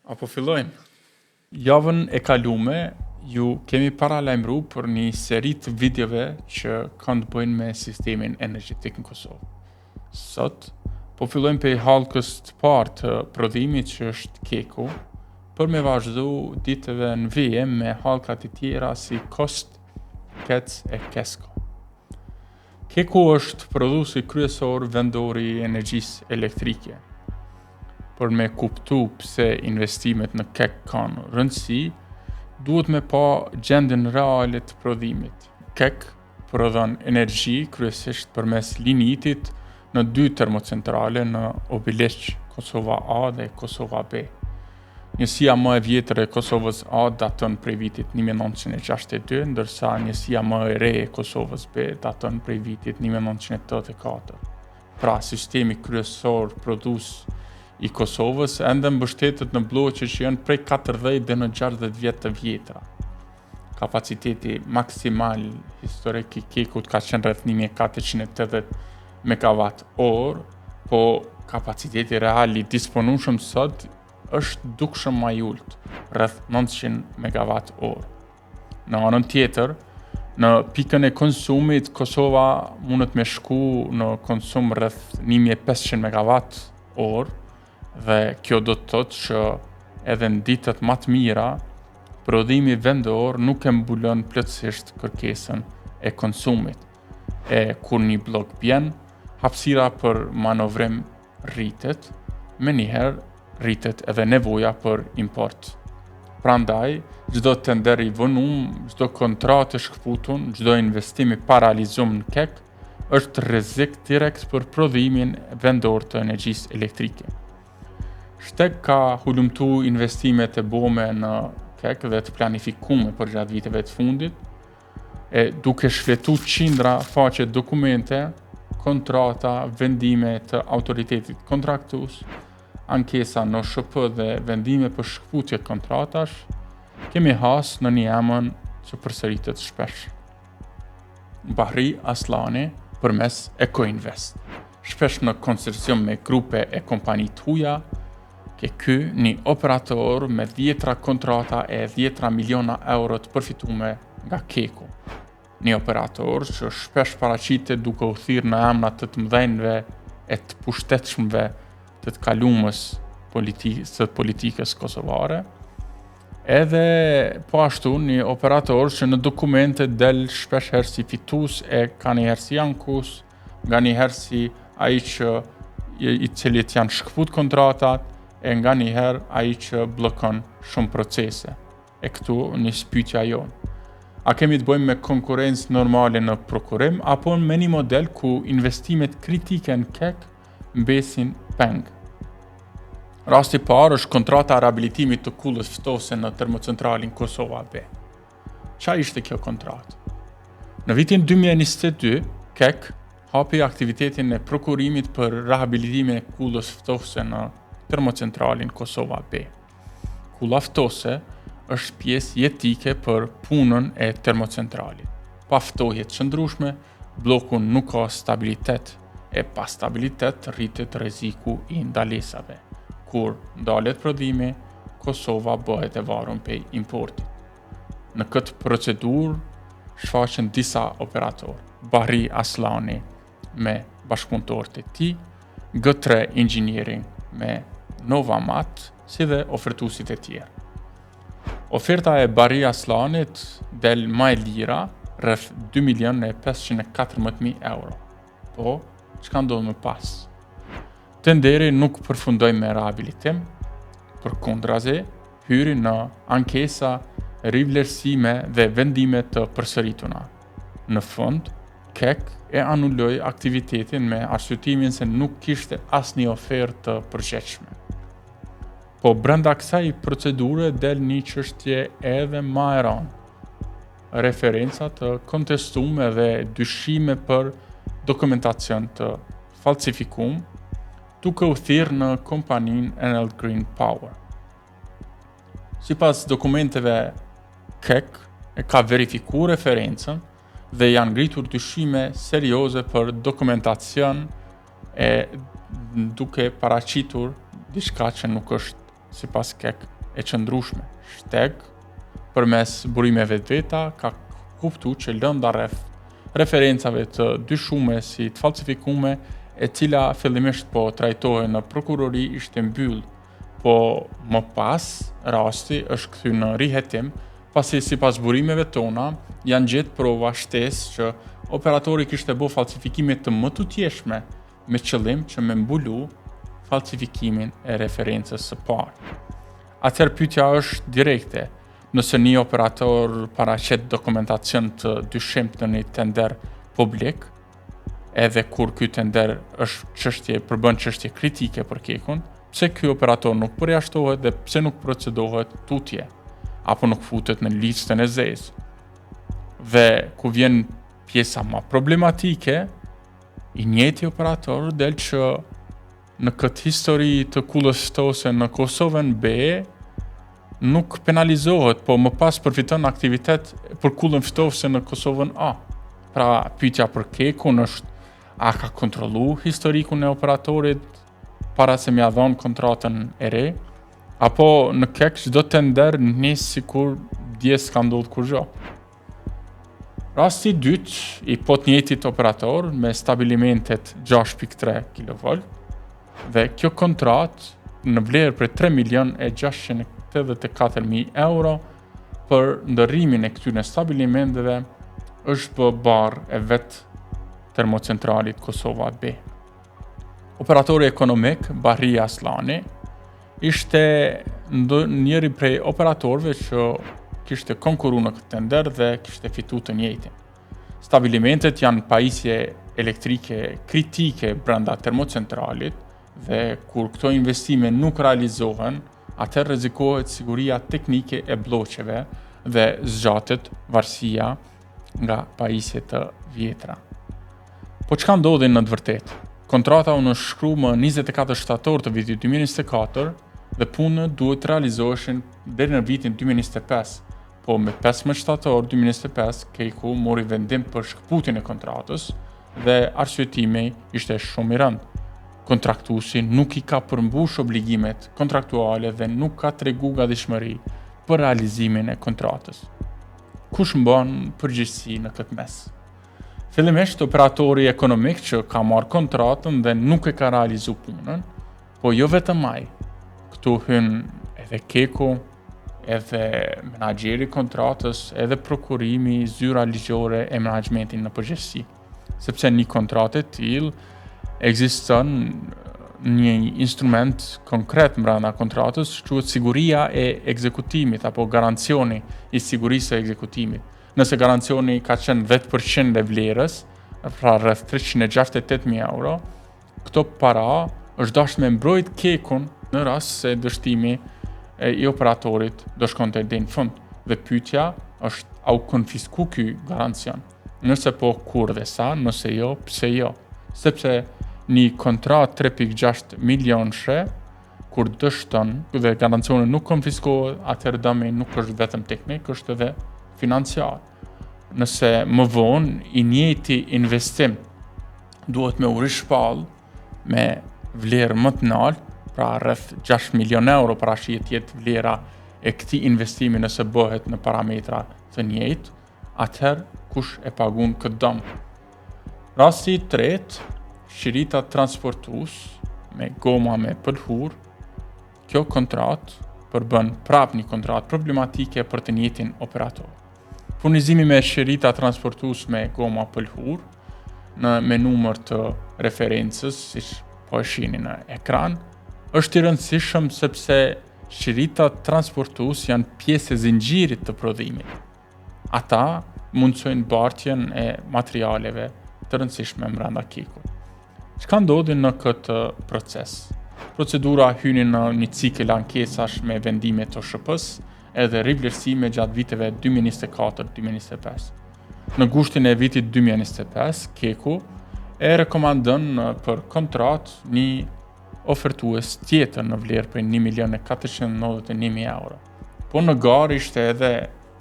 Apo fillojmë. Javën e kalume ju kemi paralajmëruar për një seri të videove që kanë të bëjnë me sistemin energjetik në Kosovë. Sot po fillojmë për halkës të parë të prodhimit që është Keku, për me vazhdu ditëve në vije me halkat e tjera si Kost, Kec e Kesko. Keku është prodhuesi kryesor vendor i energjisë elektrike. Për me kuptu pse investimet në Kek kanë rëndësi, duhet me pa gjendjen reale të prodhimit. Kek prodhon energji kryesisht përmes linitit në 2 termocentrale në Obiliq, Kosova A dhe Kosova B. Njësia më e vjetër e Kosovës A daton prej vitit 1962, ndërsa njësia më e re e Kosovës B daton prej vitit 1984. Pra, sistemi kryesor prodhues i Kosovës ende mbështetet në bloqe që janë prej 40 dhe në 60 vjet të vjetra. Kapaciteti maksimal historik i Kekut ka qenë rreth 1480 MWh, po kapaciteti real i disponueshëm sot është dukshëm më i ulët, rreth 900 MWh. Në anën tjetër, në pikën e konsumit, Kosova mundet me shku në konsum rreth 1500 MWh, dhe kjo do të thotë që edhe në ditët më të mira, prodhimi vendor nuk e mbulon plotësisht kërkesën e konsumit. E kur një blok bjen, hapësira për manovrim rritet, menjëherë rritet edhe nevoja për import. Prandaj, çdo tender i vonum, çdo kontratë e shkputun, çdo investim i paralizum në Kek është rrezik direkt për prodhimin vendor të energjisë elektrike. Shtek ka hulumtu investimet e bome në Kek dhe të planifikume për gjatë viteve të fundit, e duke shfletu qindra faqe dokumente, kontrata, vendime të autoritetit kontraktues, ankesa në SHP dhe vendime për shkputje kontratash, kemi has në një emën që përsëritet shpesh. Bahri Aslani përmes Ecoinvest, shpesh në konsorcium me grupe e kompani të huaja, ke ky një operator me 10 kontrata e 10 miliona euro të përfitume nga Keku. Një operator që shpesh paraqitet duke u thirrë në emra të mëdhenjve e të pushtetshmëve të kalumës së politikës kosovare, edhe po ashtu një operator që në dokumente del shpesh herë si fitues e ka njëherë si ankus, nga njëherë si ai që i cilit janë shkput kontratat, e nga njëherë ai që bllokon shumë procese. E këtu një pyetja jonë. A kemi të bëjmë me konkurrencë normale në prokurim, apo me një model ku investimet kritike në Kek mbesin peng? Rasti parë është kontrata rehabilitimit të kullës ftose në termocentralin Kosova B. Qa ishte kjo kontratë? Në vitin 2022, Kek hapi aktivitetin e prokurimit për rehabilitimin e kullës ftose në termocentralin Kosova B. Kulla ftose është pjesë jetike për punën e termocentralit. Pa ftohje të qëndrueshme, bloku nuk ka stabilitet, e pa stabilitet rritet rreziku i ndalesave. Kur ndalet prodhimi, Kosova bëhet e varur prej importit. Në këtë procedurë shfaqen disa operatorë, Bahri Aslani me bashkëpunëtorët e tij, G3 Engineering me Novamat, si dhe ofertuesit e tjerë. Oferta e Bahri Aslanit del më e lira, rreth 2.514.000 euro. Po, çka ndodh më pas? Tenderi nuk përfundoi me rehabilitim, përkundrazi hyri në ankesa rivlerësime dhe vendime të përsërituna. Në fund, Kek e anulloi aktivitetin me arsyetimin se nuk kishte asnjë ofertë të përgjithshme. Po brenda kësaj procedure del një çështje edhe më e rëndë. Referenca të kontestume dhe dyshime për dokumentacion të falsifikuar, duke u thirrë në kompaninë Enel Green Power. Sipas dokumenteve, Kek e ka verifikuar referencën dhe janë ngritur dyshime serioze për dokumentacion e duke paraqitur diçka që nuk është sipas Kek e qëndrueshme. Shteg, përmes burimeve të veta, ka kuptuar që lënda rreth referencave të dyshume si të falsifikume, e cila fillimisht po trajtohej në prokurori, ishte mbyll, po më pas rasti është kthyer në rihetim, pasi sipas burimeve tona janë gjetë prova shtesë që operatori kishte bërë falsifikime të mëtutjeshme me qëllim që me mbulu falsifikimin e referencës së parë. Atëherë pyetja është direkte: nëse një operator paraqet dokumentacion të dyshimt në një tender publik, edhe kur ky tender përbën çështje kritike për Kekun, pse ky operator nuk përjashtohet dhe pse nuk procedohet tutje, apo nuk futet në listën e zezë? Dhe ku vjen pjesa më problematike, i njëjti operator del që në këtë histori të kundërshtose në Kosovën B nuk penalizohet, po më pas përfiton aktivitet për kullën ftofse në Kosovën A. Pra, pyetja për Kekun është: a ka kontrollu historikun e operatorit para se m'ia dhon kontratën e re, apo në Kek çdo tender nis sikur dje s'ka ndodhur kurrë? Rasti i dytë i njëjtit operator me stabilimentet 6.3 kV dhe kjo kontratë në vlerë për 3.684.000 euro për ndërrimin e këtyre stabilimenteve është bë barë e vetë termocentralit Kosova B. Operatori ekonomik Bahri Aslani ishte njëri prej operatorëve që kishte konkuru në këtë tender dhe kishte fitu të njëjtin. Stabilimentet janë pajisje elektrike kritike brenda termocentralit dhe kur këto investime nuk realizohen, atëherë rrezikohet siguria teknike e bloqeve dhe zgjatet varësia nga pajisjet të vjetra. Po çka ndodhi në të vërtetë? Kontrata u nënshkru më 24 shtator të vitit 2024 dhe punët duhet realizoheshin deri në vitin 2025, po me 15 shtator 2025 Keku mori vendim për shkputjen e kontratës dhe arsyetimi ishte shumë i rëndë. Kontraktuesi nuk i ka përmbush obligimet kontraktuale dhe nuk ka tregu gatishmëri për realizimin e kontratës. Kush mban përgjegjësi në këtë mes? Fillimisht operatori ekonomik që ka marrë kontratën dhe nuk e ka realizuar punën, po jo vetëm ai. Këtu hyn edhe Keku, edhe menaxheri kontratës, edhe prokurimi, zyra ligjore e menaxhmentit në përgjithësi. Sepse një kontratë e tillë ekziston një instrument konkret brenda kontratës, quhet siguria e ekzekutimit apo garancioni i sigurisë së ekzekutimit. Nëse garancioni ka qenë 10% e vlerës, pra rreth 368.000 euro, këto para është dashur me mbrojt Kekun në rast se dështimi i operatorit do shkonte deri në fund. Dhe pyetja është: a u konfisku ky garancion? Nëse po, kur dhe sa? Nëse jo, pse jo? Sepse një kontratë 3.6 milionëshe, kur dështon dhe garancioni nuk konfiskohet, atëherë dëmi nuk është vetëm teknik, është edhe financiar. Nëse më vonë i njëjti investim duhet me u rishpall me vlerë më të lartë, pra rreth 6 milion euro paraqit jetë vlera e këtij investimi nëse bëhet në parametra të njëjtë, atëherë kush e pagun këtë dëm? Rasti i tretë, shirita transportues me goma me pëlhur. Kjo kontratë përbën prap një kontratë problematike për të njëjtin operator. Furnizimi me shirita transportues me goma pëlhur me numër të referencës, siç po e shihni në ekran, është i rëndësishëm sepse shirita transportues janë pjesë e zinxhirit të prodhimit. Ata mundsojnë bartjen e materialeve të rëndësishme brenda Kekut. Çka ndodhi në këtë proces? Procedura hyni në një cikël ankesash me vendime të OSHP-s edhe rivlerësime gjatë viteve 2024-2025. Në gushtin e vitit 2025, Keku e rekomandon për kontratë një ofertues tjetër në vlerë për 1.491.000 euro. Po në garë ishte edhe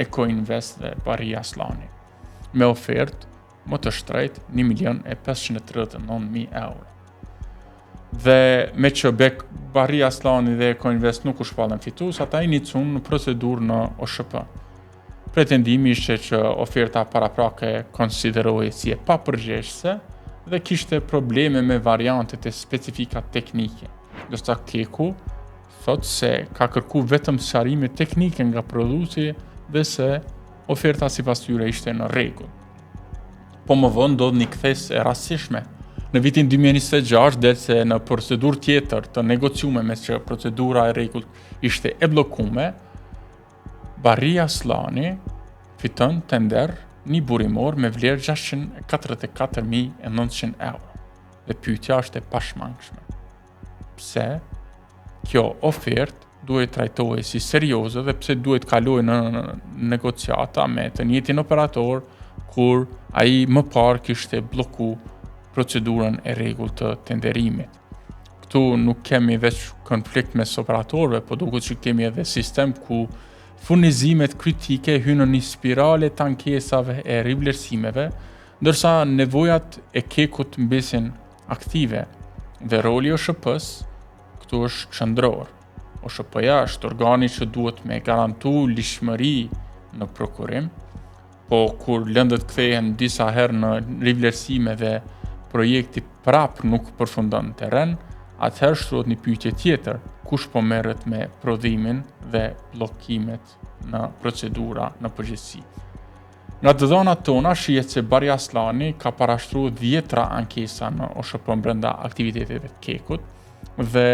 Eko Invest dhe Bahri Aslani, me ofertë më të shtrenjtë 1.539.000 euro. Dhe me që Barria Slani dhe Ecoinvest nuk u shpallën fitus, ata inicun në procedurë në OSHP. Pretendimi ishte që oferta paraprake konsiderohej si e papërgjegjëse dhe kishte probleme me variantet e specifikat teknike. Ndërsa Keku thot se ka kërku vetëm sqarime teknike nga prodhuesi dhe se oferta sipas tyre ishte në rregull. Po më vonë ndodh një kthes e rastësishme. Në vitin 2026 del se në procedurë tjetër të negociume me që procedura e rregullt ishte e bllokuar, Barria Slani fiton tender një burimor me vlerë 644.900 euro. Dhe pyetja është e pashmangshme. Pse kjo ofertë duhet trajtohej si serioze dhe pse duhet kaloj në negociata me të njëjtin operator kur ai më parë kishte blloku procedurën e rregullt të tenderimit. Këtu nuk kemi veç konflikt mes operatorëve, po duket që kemi edhe sistem ku furnizimet kritike hynë në një spirale të ankesave e rivlerësimeve, ndërsa nevojat e Kekut mbesin aktive dhe roli OSHP-s këtu është qendror. OSHP-ja është organi që duhet me garantu lishmëri në prokurim, po kur lëndët kthehen disa herë në rivlerësime dhe projekti prap nuk përfundon në terren, atëherë shtrohet një pyetje tjetër, kush po merret me prodhimin dhe bllokimet në procedura në përgjithësi. Nga të dhënat tona shihet se Barria Slani ka parashtruar 10 ankesa në OSHP brenda aktiviteteve të Kekut dhe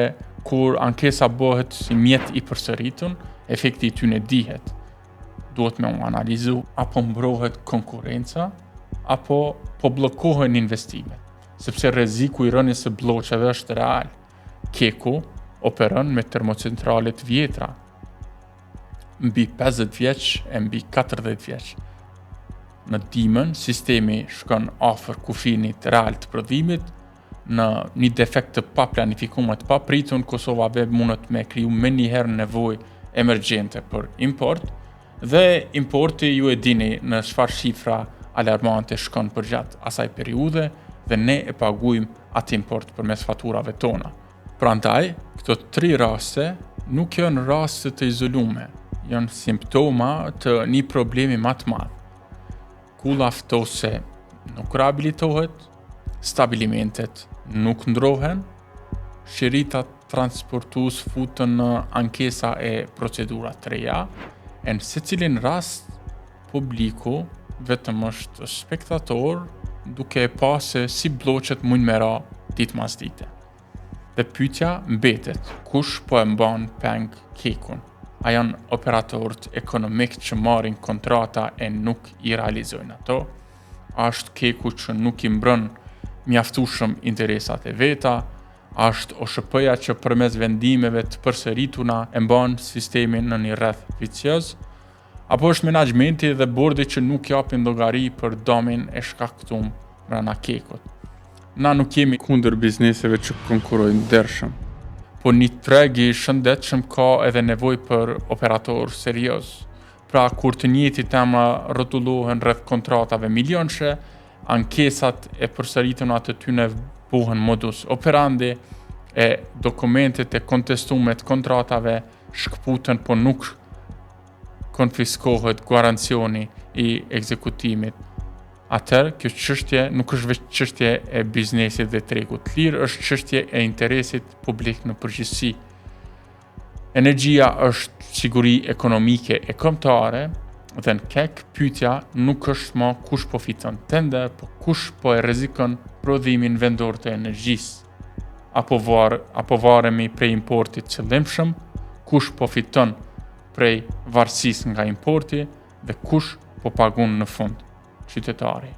kur ankesa bëhet si mjet i përsëritur, efekti i tyre dihet. Duhet me analizu apo mbrohet konkurenca apo po bllokohen investimet, sepse rreziku i rënies së blloqeve është real. Keku operon me termocentrale të vjetra, mbi 50 vjeç e mbi 40 vjeç. Në dimën, sistemi shkon afër kufinit real të prodhimit, në një defekt të paplanifikuar të papritur, Kosova mundet me kriju me njëherë nevojë emergjente për import, dhe importi ju e dini në çfarë shifra alarmante shkon përgjatë asaj periudhe dhe ne e paguajmë atë import përmes faturave tona. Prandaj, këto 3 raste nuk janë raste të izolume, janë simptoma të një problemi më të madh. Kulla ftose nuk rehabilitohet, stabilimentet nuk ndrohen, shiritat transportues futen në ankesa e procedura të reja, e në secilin rast publiku vetëm është spektator duke e pa se si blloqet mund me ra ditë mas dite. Dhe pyetja mbetet, kush po e mban peng Kekun? A janë operatorët ekonomik që marrin kontrata e nuk i realizojnë ato? A është Keku që nuk i mbron mjaftueshëm interesat e veta? A është OSHP-ja që përmes vendimeve të përsërituna e mban sistemin në një rreth vicioz? Apo është menaxhmenti dhe bordi që nuk japin llogari për dëmin e shkaktuar brenda Kekut? Na nuk jemi kundër bizneseve që konkurrojnë ndershëm, po një treg i shëndetshëm ka edhe nevojë për operator serioz. Pra kur të njëjtit tema rrotullohen rreth kontratave milionshë, ankesat e përsërituna të tyre bëhen modus operandi e dokumentet e kontestuara të kontratave shkputen, po nuk konfiskohet garancioni i ekzekutimit. Atëherë, kjo çështje nuk është vetëm çështje e biznesit dhe tregut të lirë, është çështje e interesit publik në përgjithësi. Energjia është siguri ekonomike e kombëtare dhe në Kek pyetja nuk është më kush po fiton tender, po kush po e rrezikon prodhimin vendor të energjisë. Apo varemi prej importit qëllimshëm, kush po fiton prej varësisë nga importi dhe kush po pagun në fund, qytetari.